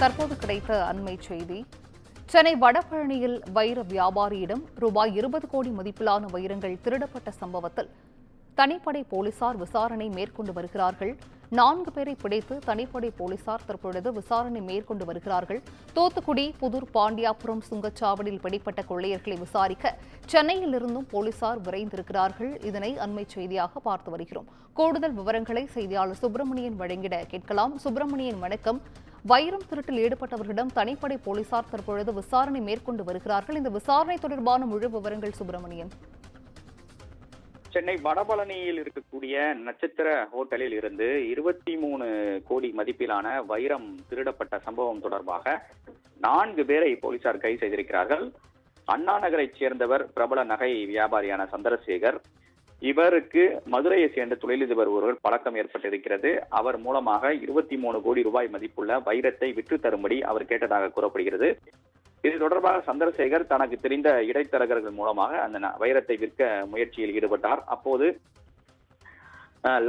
தற்போது கிடைத்த அண்மை செய்தி. சென்னை வடபழனியில் வைர வியாபாரியிடம் ரூபாய் 20 கோடி மதிப்பிலான வைரங்கள் திருடப்பட்ட சம்பவத்தில் தனிப்படை போலீசார் விசாரணை மேற்கொண்டு வருகிறார்கள். 4 பேரை பிடித்து தனிப்படை போலீசார் தற்பொழுது விசாரணை மேற்கொண்டு வருகிறார்கள். தூத்துக்குடி, புதூர், பாண்டியாபுரம் சுங்கச்சாவடியில் பிடிப்பட்ட கொள்ளையர்களை விசாரிக்க சென்னையிலிருந்தும் போலீசார் விரைந்திருக்கிறார்கள். இதனை அண்மை செய்தியாக பார்த்து வருகிறோம். கூடுதல் விவரங்களை செய்தியாளர் சுப்பிரமணியன் வழங்கிட கேட்கலாம். சுப்பிரமணியன், வணக்கம். வைரம் திருட்டில் ஈடுபட்டவர்களிடம் தனிப்படை போலீசார் தற்பொழுது விசாரணை மேற்கொண்டு வருகிறார்கள். இந்த விசாரணை தொடர்பான முழு விவரங்கள் சுப்பிரமணியன். சென்னை வடபழனியில் இருக்கக்கூடிய நட்சத்திர ஹோட்டலில் இருந்து 23 கோடி மதிப்பிலான வைரம் திருடப்பட்ட சம்பவம் தொடர்பாக 4 பேரை போலீசார் கைது செய்திருக்கிறார்கள். அண்ணா நகரைச் சேர்ந்தவர் பிரபல நகை வியாபாரியான சந்திரசேகர். இவருக்கு மதுரையை சேர்ந்த தொழிலதிபர் ஒருவர் பழக்கம் ஏற்பட்டிருக்கிறது. அவர் மூலமாக 23 கோடி ரூபாய் மதிப்புள்ள வைரத்தை விற்று தரும்படி அவர் கேட்டதாக கூறப்படுகிறது. இது தொடர்பாக சந்திரசேகர் தனக்கு தெரிந்த இடைத்தரகர்கள் மூலமாக அந்த வைரத்தை விற்க முயற்சியில் ஈடுபட்டார். அப்போது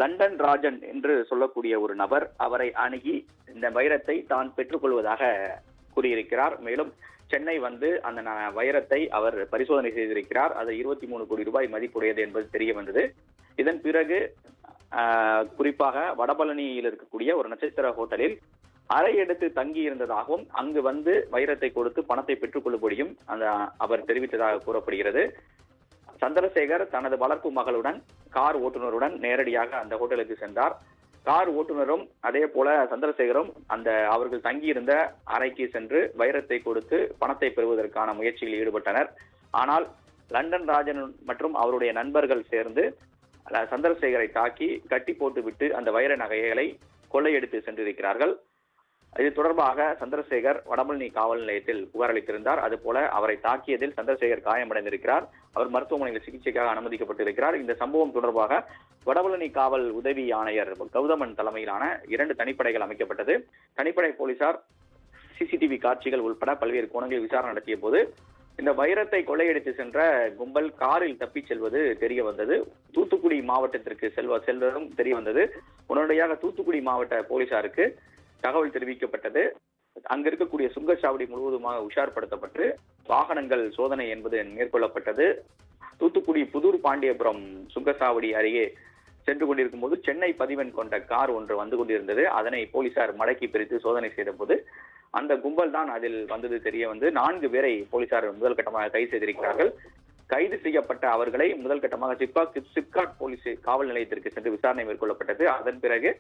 லண்டன் ராஜன் என்று சொல்லக்கூடிய ஒரு நபர் அவரை அணுகி இந்த வைரத்தை தான் பெற்றுக்கொள்வதாக கூறியிருக்கிறார். மேலும் சென்னை வந்து அந்த வைரத்தை அவர் பரிசோதனை செய்திருக்கிறார். அது 23 கோடி ரூபாய் மதிப்புடையது என்பது தெரிய வந்தது. இதன் பிறகு குறிப்பாக வடபழனியில் இருக்கக்கூடிய ஒரு நட்சத்திர ஹோட்டலில் அறை எடுத்து தங்கி இருந்ததாகவும் அங்கு வந்து வைரத்தை கொடுத்து பணத்தை பெற்றுக் கொள்ளும்படியும் அவர் தெரிவித்ததாக கூறப்படுகிறது. சந்திரசேகர் தனது வளர்ப்பு மகளுடன் கார் ஓட்டுநருடன் நேரடியாக அந்த ஹோட்டலுக்கு சென்றார். கார் ஓட்டுநரும் அதே போல சந்திரசேகரும் அவர்கள் தங்கியிருந்த அறைக்கு சென்று வைரத்தை கொடுத்து பணத்தை பெறுவதற்கான முயற்சியில் ஈடுபட்டனர். ஆனால் லண்டன் ராஜன் மற்றும் அவருடைய நண்பர்கள் சேர்ந்து சந்திரசேகரை தாக்கி கட்டி போட்டுவிட்டு அந்த வைர நகைகளை கொள்ளையடித்து சென்றிருக்கிறார்கள். இது தொடர்பாக சந்திரசேகர் வடபழனி காவல் நிலையத்தில் புகார் அளித்திருந்தார். அதுபோல அவரை தாக்கியதில் சந்திரசேகர் காயமடைந்திருக்கிறார். அவர் மருத்துவமனையில் சிகிச்சைக்காக அனுமதிக்கப்பட்டிருக்கிறார். இந்த சம்பவம் தொடர்பாக வடபழனி காவல் உதவி ஆணையர் கௌதமன் தலைமையிலான 2 தனிப்படைகள் அமைக்கப்பட்டது. தனிப்படை போலீசார் சிசிடிவி காட்சிகள் உட்பட பல்வேறு கோணங்களில் விசாரணை நடத்திய போது இந்த வைரத்தை கொள்ளையடித்து சென்ற கும்பல் காரில் தப்பிச் செல்வது தெரிய வந்தது. தூத்துக்குடி மாவட்டத்திற்கு செல்வதும் தெரிய வந்தது. உடனடியாக தூத்துக்குடி மாவட்ட போலீசாருக்கு தகவல் தெரிவிக்கப்பட்டது. அங்க இருக்கக்கூடிய சுங்கச்சாவடி முழுவதுமாக உஷார்படுத்தப்பட்டு வாகனங்கள் சோதனை என்பது மேற்கொள்ளப்பட்டது. தூத்துக்குடி, புதூர், பாண்டியபுரம் சுங்கச்சாவடி அருகே சென்று கொண்டிருக்கும் போது சென்னை பதிவெண் கொண்ட கார் ஒன்று வந்து கொண்டிருந்தது. அதனை போலீசார் மடக்கி பிரித்து சோதனை செய்த போது அந்த கும்பல் தான் அதில் வந்தது தெரிய வந்து 4 பேரை போலீசார் முதல் கட்டமாக கைது செய்திருக்கிறார்கள். கைது செய்யப்பட்ட அவர்களை முதல் கட்டமாக சிப்காட் போலீஸ் காவல் நிலையத்திற்கு சென்று விசாரணை மேற்கொள்ளப்பட்டது. அதன் பிறகு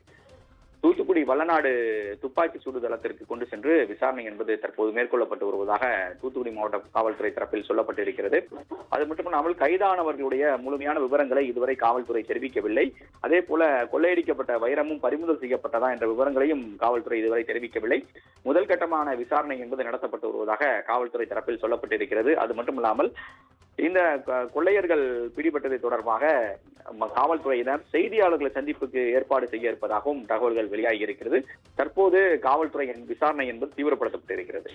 தூத்துக்குடி வல்லநாடு துப்பாக்கி சூடு தளத்திற்கு கொண்டு சென்று விசாரணை என்பது தற்போது மேற்கொள்ளப்பட்டு வருவதாக தூத்துக்குடி மாவட்ட காவல்துறை தரப்பில் சொல்லப்பட்டிருக்கிறது. அது மட்டுமல்லாமல் கைதானவர்களுடைய முழுமையான விவரங்களை இதுவரை காவல்துறை தெரிவிக்கவில்லை. அதே போல கொள்ளையடிக்கப்பட்ட வைரமும் பறிமுதல் செய்யப்பட்டதா என்ற விவரங்களையும் காவல்துறை இதுவரை தெரிவிக்கவில்லை. முதல் கட்டமான விசாரணை என்பது நடத்தப்பட்டு வருவதாக காவல்துறை தரப்பில் சொல்லப்பட்டிருக்கிறது. அது மட்டுமில்லாமல் இந்த கொள்ளையர்கள் பிடிபட்டதை தொடர்பாக காவல்துறையினர் செய்தியாளர்களை சந்திப்புக்கு ஏற்பாடு செய்ய இருப்பதாகவும் தகவல்கள் வெளியாகி இருக்கிறது. தற்போது காவல்துறையின் விசாரணை என்பது தீவிரப்படுத்தப்பட்டிருக்கிறது.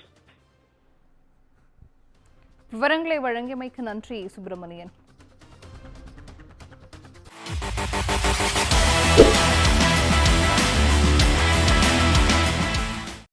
விவரங்களை வழங்கியமைக்கு நன்றி சுப்பிரமணியன்.